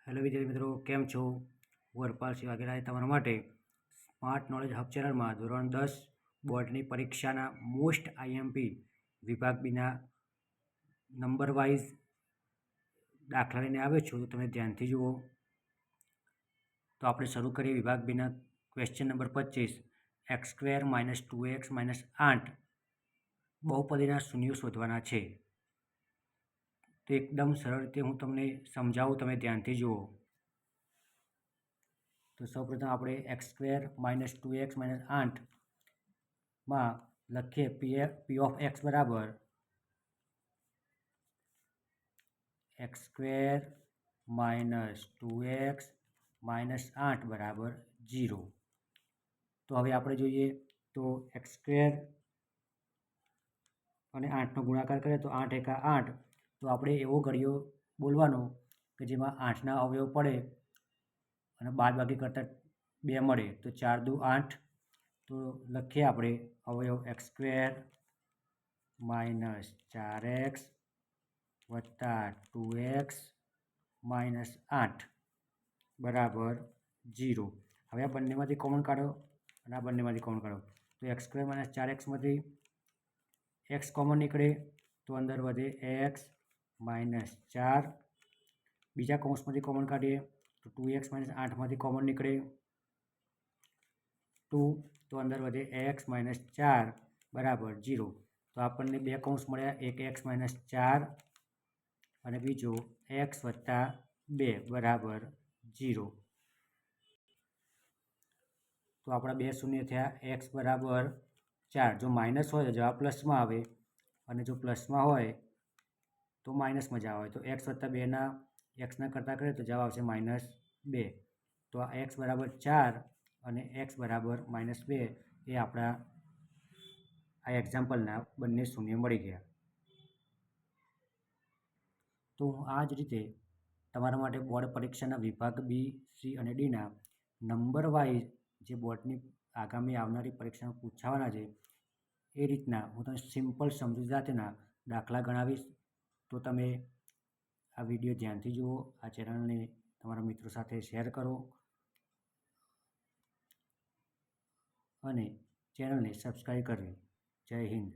Hello વિદ્યાર્થી મિત્રો, કેમ છો? હું હરપાલ સિંહ વાઘેલા તમારા માટે સ્માર્ટ નોલેજ હબ ચેનલમાં ધોરણ 10 બોર્ડની પરીક્ષાના મોસ્ટ આઈએમપી વિભાગ બીના નંબર વાઇઝ દાખલા લઈને આવ્યો છું. તો તમે ધ્યાનથી જુઓ. તો આપણે શરૂ કરીએ વિભાગ બીના ક્વેશ્ચન નંબર 25. x² - 2x - 8 બહુપદીના શૂન્યો શોધવાના છે. તો એકદમ સરળ રીતે હું તમને સમજાવું, તમે ધ્યાનથી જુઓ. તો સૌપ્રથમ આપણે x² - 2x - 8 માં લખીએ p of x બરાબર x² - 2x - 8 બરાબર 0. તો હવે આપણે જોઈએ તો x² અને 8નો ગુણાકાર કરીએ તો 8 × 8. તો આપણે એવો ઘડિયો બોલવાનો કે જેમાં 8ના અવયવ પડે અને બાદબાકી કરતાં 2 મળે. તો 4 દુ 8. તો લખીએ આપણે અવયવ x² - 4x + 2x - 8 બરાબર 0. હવે આ બંનેમાંથી કોમન કાઢો અને આ બંનેમાંથી કોમન કાઢો. તો x² - 4x માંથી x કોમન નીકળે તો અંદર વધે x - 4. બીજા કૌંસમાંથી કોમન કાઢીએ તો 2x - 8માંથી કોમન નીકળે 2. તો અંદર વધે x - 4 બરાબર 0. તો આપણને બે કૌંસ મળ્યા, એક x - 4 અને બીજો x + 2 બરાબર 0. તો આપણા બે શૂન્ય થયા. x બરાબર 4. જો માઇનસ હોય તો જવાબ પ્લસમાં આવે અને જો પ્લસમાં હોય તો માઇનસમાં જવાબ આવે. તો x + 2ના xના કરતાં કરીએ તો જવાબ આવશે -2. તો આ x બરાબર 4 અને x બરાબર -2 એ આપણા આ એક્ઝામ્પલના બંને શૂન્ય મળી ગયા. તો આ જ રીતે તમારા માટે બોર્ડ પરીક્ષાના વિભાગ બી, સી અને ડીના નંબર વાઇઝ જે બોર્ડની આગામી આવનારી પરીક્ષામાં પૂછાવાના છે એ રીતના હું તમને સિમ્પલ સમજૂતી સાથેના દાખલા ગણાવીશ. તો તમે આ વિડીયો ધ્યાનથી જુઓ. આ ચેનલને તમારા મિત્રો સાથે શેર કરો અને ચેનલને સબસ્ક્રાઈબ કરવી. જય હિન્દ.